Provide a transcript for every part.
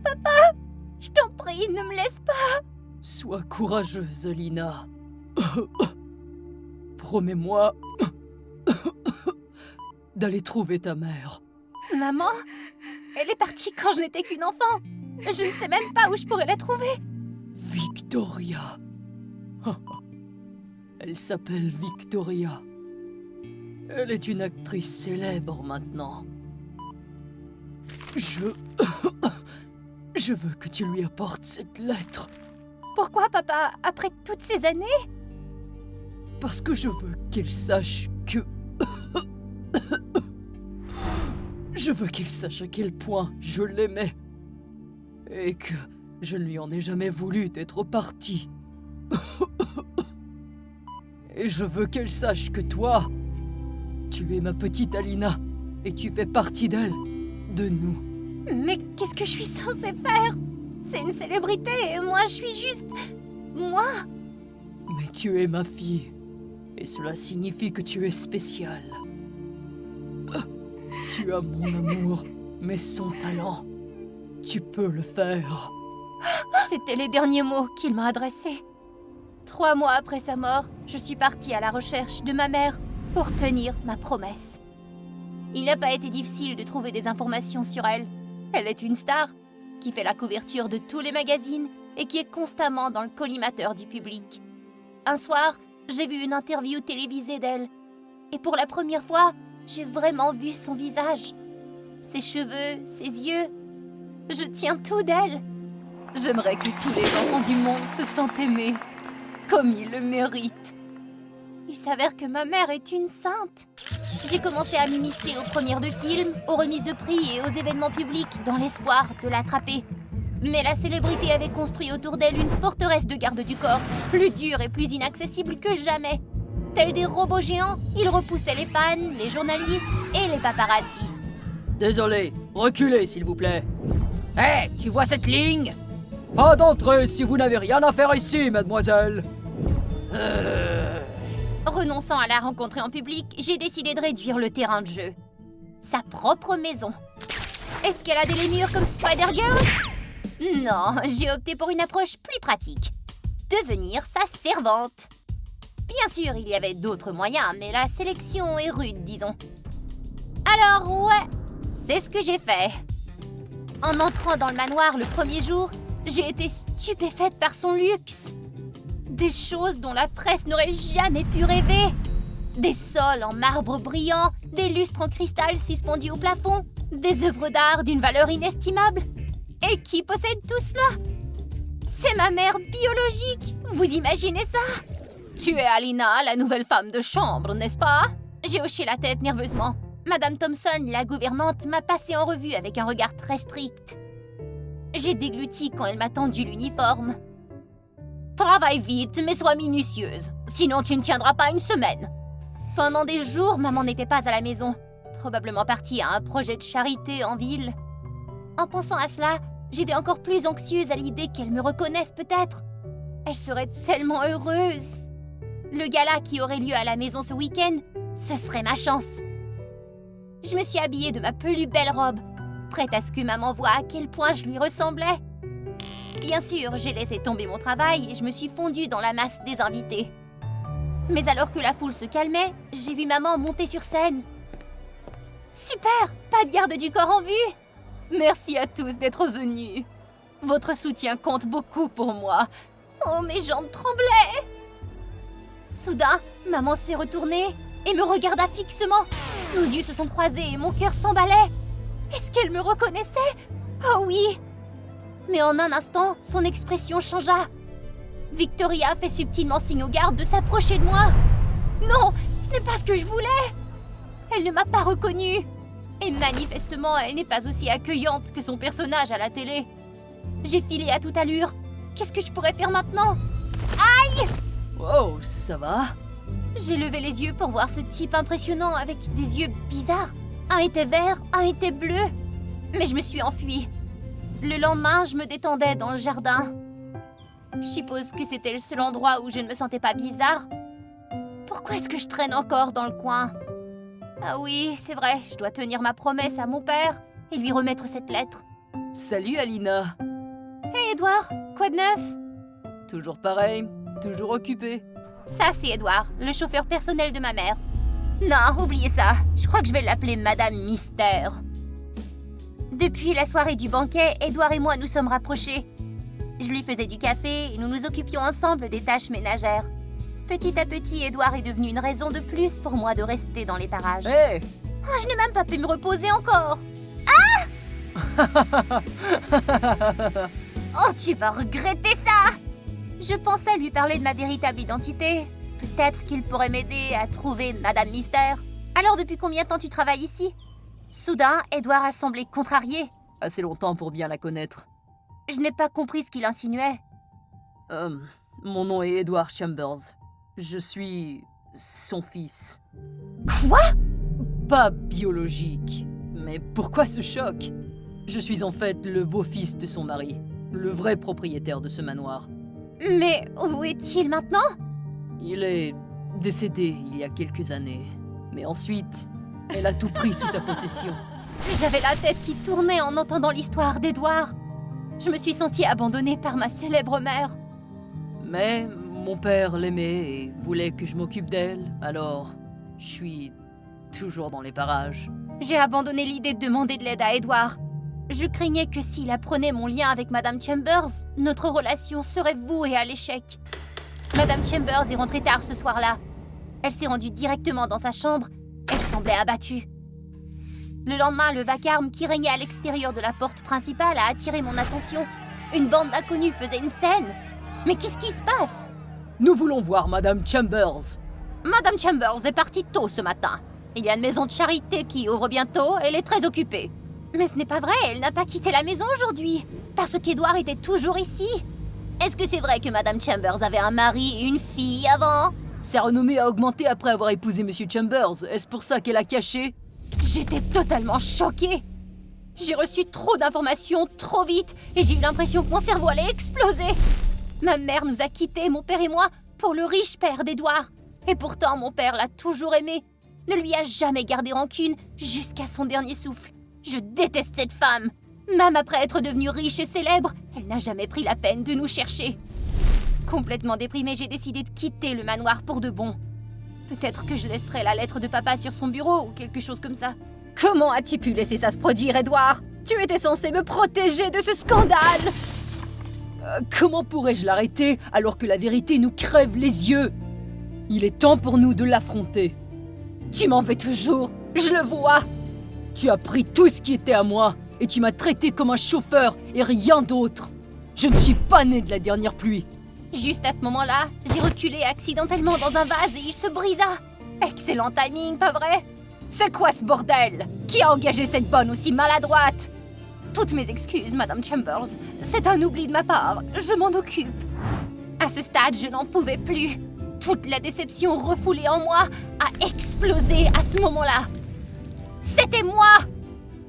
Papa! Je t'en prie, ne me laisse pas! Sois courageuse, Alina. Promets-moi d'aller trouver ta mère. Maman? Elle est partie quand je n'étais qu'une enfant. Je ne sais même pas où je pourrais la trouver. Victoria. Elle s'appelle Victoria. Elle est une actrice célèbre maintenant. Je veux que tu lui apportes cette lettre. Pourquoi, papa, après toutes ces années? Parce que je veux qu'il sache que... Je veux qu'il sache à quel point je l'aimais. Et que je ne lui en ai jamais voulu d'être parti. Et je veux qu'elle sache que toi, tu es ma petite Alina. Et tu fais partie d'elle, de nous. Mais qu'est-ce que je suis censée faire? C'est une célébrité et moi je suis juste... moi? Mais tu es ma fille. Et cela signifie que tu es spéciale. Tu as mon amour, mais sans talent. Tu peux le faire. C'était les derniers mots qu'il m'a adressés. 3 mois après sa mort, je suis partie à la recherche de ma mère pour tenir ma promesse. Il n'a pas été difficile de trouver des informations sur elle. Elle est une star qui fait la couverture de tous les magazines et qui est constamment dans le collimateur du public. Un soir, j'ai vu une interview télévisée d'elle. Et pour la première fois, j'ai vraiment vu son visage. Ses cheveux, ses yeux. Je tiens tout d'elle. J'aimerais que tous les enfants du monde se sentent aimés, comme ils le méritent. Il s'avère que ma mère est une sainte. J'ai commencé à m'immiscer aux premières de films, aux remises de prix et aux événements publics dans l'espoir de l'attraper. Mais la célébrité avait construit autour d'elle une forteresse de garde du corps, plus dure et plus inaccessible que jamais. Tels des robots géants, ils repoussaient les fans, les journalistes et les paparazzi. Désolé, reculez s'il vous plaît. Hé, tu vois cette ligne? Pas d'entrée si vous n'avez rien à faire ici, mademoiselle. Renonçant à la rencontrer en public, j'ai décidé de réduire le terrain de jeu. Sa propre maison. Est-ce qu'elle a des lémures comme Spider-Girl? Non, j'ai opté pour une approche plus pratique. Devenir sa servante. Bien sûr, il y avait d'autres moyens, mais la sélection est rude, disons. Alors ouais, c'est ce que j'ai fait. En entrant dans le manoir le premier jour, j'ai été stupéfaite par son luxe. Des choses dont la presse n'aurait jamais pu rêver. Des sols en marbre brillant, des lustres en cristal suspendus au plafond, des œuvres d'art d'une valeur inestimable. Et qui possède tout cela? C'est ma mère biologique, vous imaginez ça? Tu es Alina, la nouvelle femme de chambre, n'est-ce pas? J'ai hoché la tête nerveusement. Madame Thompson, la gouvernante, m'a passé en revue avec un regard très strict. J'ai dégluti quand elle m'a tendu l'uniforme. Travaille vite, mais sois minutieuse. Sinon, tu ne tiendras pas une semaine. Pendant des jours, maman n'était pas à la maison. Probablement partie à un projet de charité en ville. En pensant à cela, j'étais encore plus anxieuse à l'idée qu'elle me reconnaisse peut-être. Elle serait tellement heureuse. Le gala qui aurait lieu à la maison ce week-end, ce serait ma chance. Je me suis habillée de ma plus belle robe, prête à ce que maman voie à quel point je lui ressemblais. Bien sûr, j'ai laissé tomber mon travail et je me suis fondue dans la masse des invités. Mais alors que la foule se calmait, j'ai vu maman monter sur scène. Super! Pas de garde du corps en vue! Merci à tous d'être venus. Votre soutien compte beaucoup pour moi. Oh, mes jambes tremblaient! Soudain, maman s'est retournée et me regarda fixement. Nos yeux se sont croisés et mon cœur s'emballait. Est-ce qu'elle me reconnaissait? Oh oui! Mais en un instant, son expression changea. Victoria fait subtilement signe aux gardes de s'approcher de moi. Non, ce n'est pas ce que je voulais. Elle ne m'a pas reconnue. Et manifestement, elle n'est pas aussi accueillante que son personnage à la télé. J'ai filé à toute allure. Qu'est-ce que je pourrais faire maintenant? Aïe! Oh, ça va? J'ai levé les yeux pour voir ce type impressionnant avec des yeux bizarres. Un était vert, un était bleu. Mais je me suis enfuie. Le lendemain, je me détendais dans le jardin. Je suppose que c'était le seul endroit où je ne me sentais pas bizarre. Pourquoi est-ce que je traîne encore dans le coin? Ah oui, c'est vrai, je dois tenir ma promesse à mon père et lui remettre cette lettre. Salut Alina. Hé Edouard, quoi de neuf? Toujours pareil, toujours occupé. Ça c'est Edouard, le chauffeur personnel de ma mère. Non, oubliez ça. Je crois que je vais l'appeler Madame Mystère. Depuis la soirée du banquet, Edouard et moi nous sommes rapprochés. Je lui faisais du café et nous nous occupions ensemble des tâches ménagères. Petit à petit, Edouard est devenu une raison de plus pour moi de rester dans les parages. Hé! Oh, je n'ai même pas pu me reposer encore. Oh, tu vas regretter ça! Je pensais lui parler de ma véritable identité. Peut-être qu'il pourrait m'aider à trouver Madame Mystère. Alors, depuis combien de temps tu travailles ici? Soudain, Edouard a semblé contrarié. Assez longtemps pour bien la connaître. Je n'ai pas compris ce qu'il insinuait. Mon nom est Edward Chambers. Je suis son fils. Quoi? Pas biologique. Mais pourquoi ce choc? Je suis en fait le beau-fils de son mari, le vrai propriétaire de ce manoir. Mais où est-il maintenant? Il est décédé il y a quelques années. Mais ensuite, elle a tout pris sous sa possession. J'avais la tête qui tournait en entendant l'histoire d'Edouard. Je me suis sentie abandonnée par ma célèbre mère. Mais mon père l'aimait et voulait que je m'occupe d'elle, alors je suis toujours dans les parages. J'ai abandonné l'idée de demander de l'aide à Edouard. Je craignais que s'il apprenait mon lien avec Madame Chambers, notre relation serait vouée à l'échec. Madame Chambers est rentrée tard ce soir-là. Elle s'est rendue directement dans sa chambre. Elle semblait abattue. Le lendemain, le vacarme qui régnait à l'extérieur de la porte principale a attiré mon attention. Une bande d'inconnus faisait une scène. Mais qu'est-ce qui se passe? Nous voulons voir Madame Chambers. Madame Chambers est partie tôt ce matin. Il y a une maison de charité qui ouvre bientôt et elle est très occupée. Mais ce n'est pas vrai, elle n'a pas quitté la maison aujourd'hui. Parce qu'Edouard était toujours ici. Est-ce que c'est vrai que Madame Chambers avait un mari et une fille avant? Sa renommée a augmenté après avoir épousé Monsieur Chambers. Est-ce pour ça qu'elle a caché? J'étais totalement choquée. J'ai reçu trop d'informations trop vite et j'ai eu l'impression que mon cerveau allait exploser. Ma mère nous a quittés, mon père et moi, pour le riche père d'Edouard. Et pourtant, mon père l'a toujours aimé. Ne lui a jamais gardé rancune jusqu'à son dernier souffle. Je déteste cette femme. Même après être devenue riche et célèbre, elle n'a jamais pris la peine de nous chercher. Complètement déprimée, j'ai décidé de quitter le manoir pour de bon. Peut-être que je laisserai la lettre de papa sur son bureau ou quelque chose comme ça. Comment as-tu pu laisser ça se produire, Edouard? Tu étais censé me protéger de ce scandale! Comment pourrais-je l'arrêter alors que la vérité nous crève les yeux? Il est temps pour nous de l'affronter. Tu m'en veux toujours, je le vois. Tu as pris tout ce qui était à moi et tu m'as traité comme un chauffeur et rien d'autre. Je ne suis pas né de la dernière pluie. Juste à ce moment-là, j'ai reculé accidentellement dans un vase et il se brisa. Excellent timing, pas vrai? C'est quoi ce bordel? Qui a engagé cette bonne aussi maladroite? Toutes mes excuses, Madame Chambers. C'est un oubli de ma part, je m'en occupe. À ce stade, je n'en pouvais plus. Toute la déception refoulée en moi a explosé à ce moment-là. C'était moi!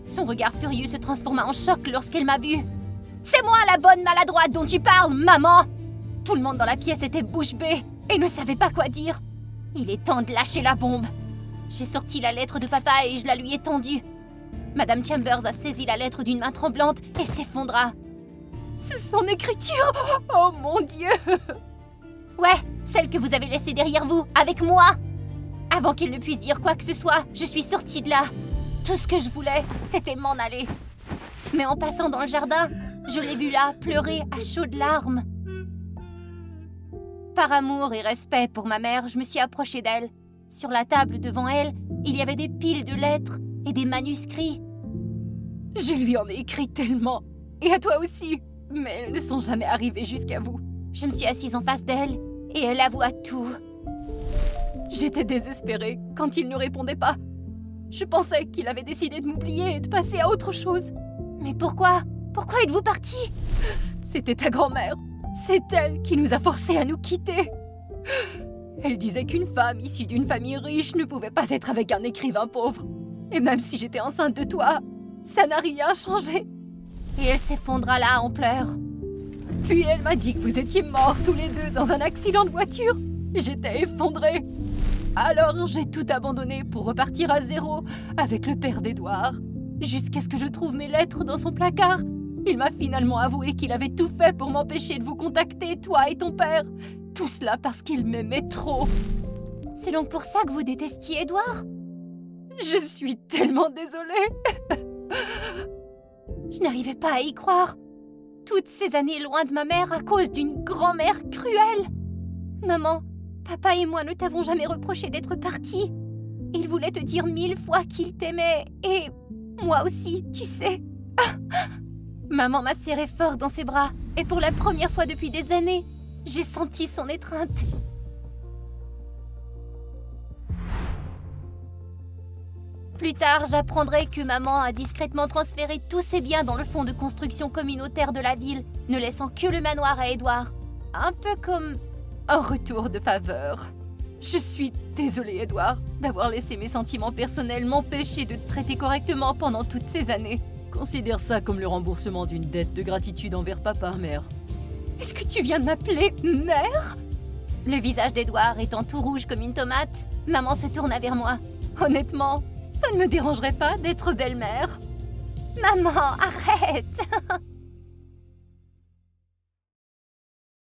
Son regard furieux se transforma en choc lorsqu'elle m'a vue. C'est moi la bonne maladroite dont tu parles, maman! Tout le monde dans la pièce était bouche bée et ne savait pas quoi dire. Il est temps de lâcher la bombe. J'ai sorti la lettre de papa et je la lui ai tendue. Madame Chambers a saisi la lettre d'une main tremblante et s'effondra. C'est son écriture! Oh mon Dieu! Ouais, celle que vous avez laissée derrière vous, avec moi! Avant qu'elle ne puisse dire quoi que ce soit, je suis sortie de là. Tout ce que je voulais, c'était m'en aller. Mais en passant dans le jardin, je l'ai vue là, pleurer à chaudes larmes. Par amour et respect pour ma mère, je me suis approchée d'elle. Sur la table devant elle, il y avait des piles de lettres et des manuscrits. Je lui en ai écrit tellement, et à toi aussi, mais elles ne sont jamais arrivées jusqu'à vous. Je me suis assise en face d'elle, et elle avoua tout. J'étais désespérée quand il ne répondait pas. Je pensais qu'il avait décidé de m'oublier et de passer à autre chose. Mais pourquoi? Pourquoi êtes-vous parti? C'était ta grand-mère. C'est elle qui nous a forcés à nous quitter. Elle disait qu'une femme issue d'une famille riche ne pouvait pas être avec un écrivain pauvre. Et même si j'étais enceinte de toi, ça n'a rien changé. Et elle s'effondra là en pleurs. Puis elle m'a dit que vous étiez morts tous les deux dans un accident de voiture. J'étais effondrée. Alors j'ai tout abandonné pour repartir à zéro avec le père d'Edouard. Jusqu'à ce que je trouve mes lettres dans son placard Il m'a finalement avoué qu'il avait tout fait pour m'empêcher de vous contacter, toi et ton père. Tout cela parce qu'il m'aimait trop. C'est donc pour ça que vous détestiez Édouard? Je suis tellement désolée. Je n'arrivais pas à y croire. Toutes ces années loin de ma mère à cause d'une grand-mère cruelle. Maman, papa et moi ne t'avons jamais reproché d'être partis. Il voulait te dire 1000 fois qu'il t'aimait, et moi aussi, tu sais. Maman m'a serré fort dans ses bras, et pour la première fois depuis des années, j'ai senti son étreinte. Plus tard, j'apprendrai que maman a discrètement transféré tous ses biens dans le fonds de construction communautaire de la ville, ne laissant que le manoir à Édouard. Un peu comme un retour de faveur. Je suis désolée, Édouard, d'avoir laissé mes sentiments personnels m'empêcher de te traiter correctement pendant toutes ces années. Considère ça comme le remboursement d'une dette de gratitude envers papa, mère. Est-ce que tu viens de m'appeler mère? Le visage d'Édouard étant tout rouge comme une tomate, maman se tourna vers moi. Honnêtement, ça ne me dérangerait pas d'être belle-mère. Maman, arrête!